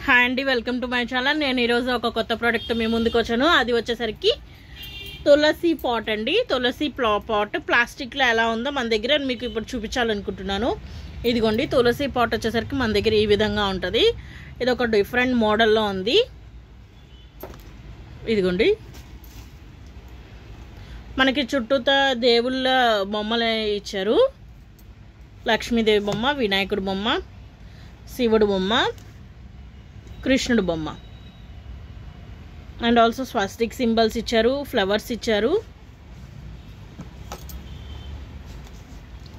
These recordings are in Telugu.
హాయ్ అండి, వెల్కమ్ టు మై ఛానల్. నేను ఈరోజు ఒక కొత్త ప్రోడక్ట్ మీ ముందుకు వచ్చాను. అది వచ్చేసరికి తులసి పాట్ అండి. తులసి పాట్ ప్లాస్టిక్లో ఎలా ఉందో మన దగ్గర మీకు ఇప్పుడు చూపించాలనుకుంటున్నాను. ఇదిగోండి, తులసి పాట్ వచ్చేసరికి మన దగ్గర ఈ విధంగా ఉంటుంది. ఇది ఒక డిఫరెంట్ మోడల్లో ఉంది. ఇదిగోండి, మనకి చుట్టూతా దేవుళ్ళ బొమ్మలు ఇచ్చారు. లక్ష్మీదేవి బొమ్మ, వినాయకుడు బొమ్మ, శివుడు బొమ్మ, కృష్ణుడు బొమ్మ అండ్ ఆల్సో స్వాస్టిక్ సింబల్స్ ఇచ్చారు, ఫ్లవర్స్ ఇచ్చారు.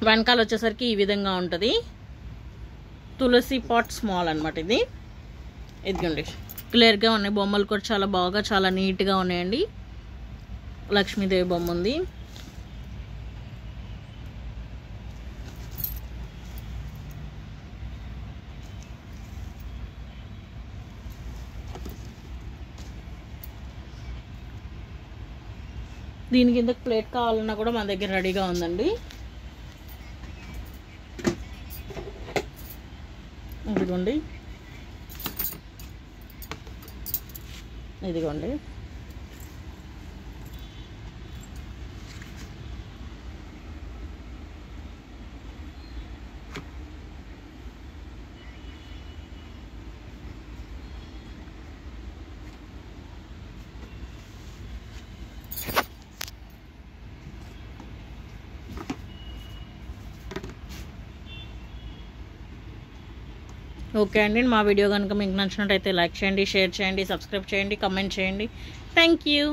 వెనకాల వచ్చేసరికి ఈ విధంగా ఉంటుంది. తులసి పాట్ స్మాల్ అనమాట ఇది. ఇదిగోండి, క్లియర్గా ఉన్నాయి. బొమ్మలు కూడా చాలా బాగా, చాలా నీట్గా ఉన్నాయండి. లక్ష్మీదేవి బొమ్మ ఉంది. దీని కింద ప్లేట్ కావాలన్నా కూడా మన దగ్గర రెడీగా ఉందండి. ఇదిగోండి, ఇదిగోండి. ఓకే అండి, మా వీడియో కనుక మీకు నచ్చినట్టయితే లైక్ చేయండి, షేర్ చేయండి, సబ్స్క్రైబ్ చేయండి, కమెంట్ చేయండి. Thank you.